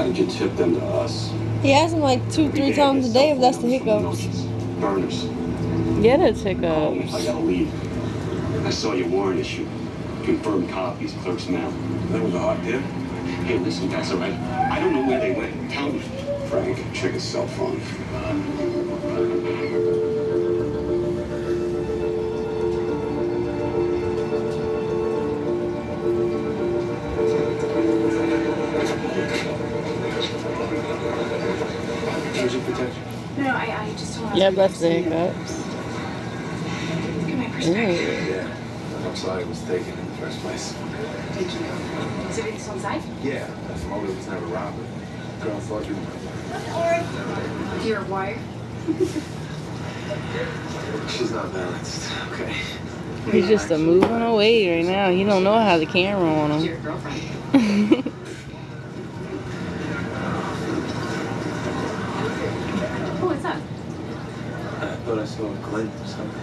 did you tip them to us? He asks him like 2-3 times a day if that's the hiccups. Burners. Yeah, that's hiccups. I gotta leave. I saw your warrant issue. Confirmed copies, clerk's mail. That was a hot tip? Hey, listen, guys, all right? I don't know where they went. Tell me. Frank, check his cell phone. No, I just don't want to. Yeah, that's the hiccups. Look at my perspective. Yeah. I'm sorry it was taken in the first place. Did you know? Is everything still inside? Yeah, that's why we was never robbed. Girl thought you. You're a wire. She's not balanced. Okay. He's just a moving away right now. He don't know how the camera on him. Your girlfriend. Oh, what's that? I thought I saw a glint or something.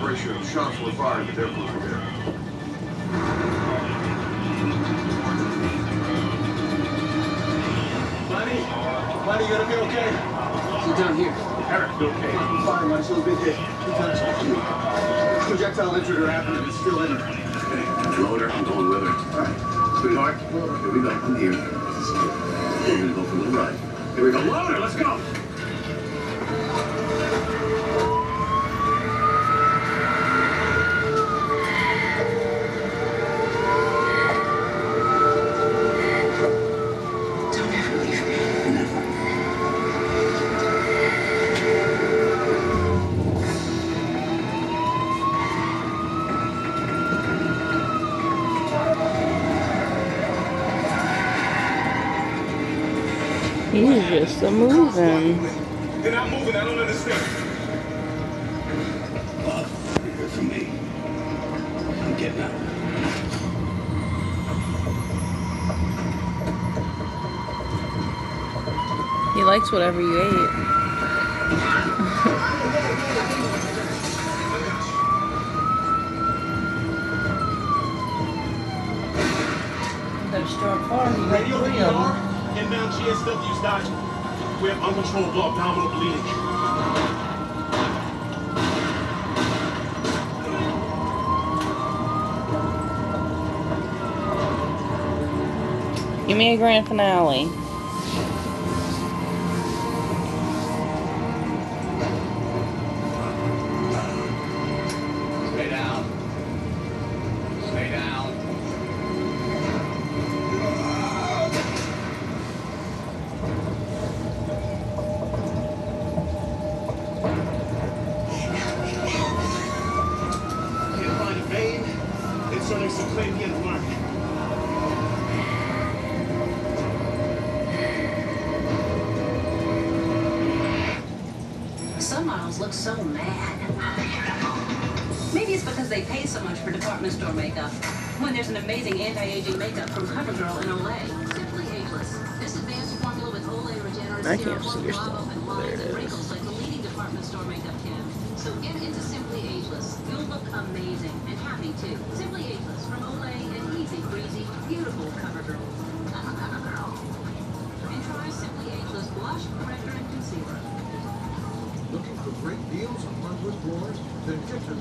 Ratio shots were fired, but they're over there. Buddy, you gonna be okay? Sit down here. Eric, you okay? I'm fine, my show's been hit. 2 times. Projectile injury or happened, it's still in her. Okay, load her. I'm going with her. All right. Sweetheart, here we go. I'm here. We're gonna go for a little ride. Here we go. Load her, let's go. He's just a moving. They're not moving, I don't understand. Bob, you're here for me. I'm getting out. He likes whatever you ate. Better start farming. You got 3 of them. Inbound GSW starting. We have uncontrollable abdominal bleeding. Give me a grand finale. Stay down. Stay down. Can't find a vein. Inserting subclavian mark. Some models look so mad. Maybe it's because they pay so much for department store makeup. When there's an amazing anti-aging makeup from CoverGirl and Olay. Simply ageless. This advanced formula with Olay regenerates I can't see your stuff. off and There lines it and wrinkles is. like the leading department store makeup can. So get into Simply Ageless. You'll look amazing and happy too. Simply Ageless from Olay and easy breezy, beautiful CoverGirl. I'm a CoverGirl. And try Simply Ageless blush, corrector, and concealer. Looking for great deals on hardwood floors? Then check your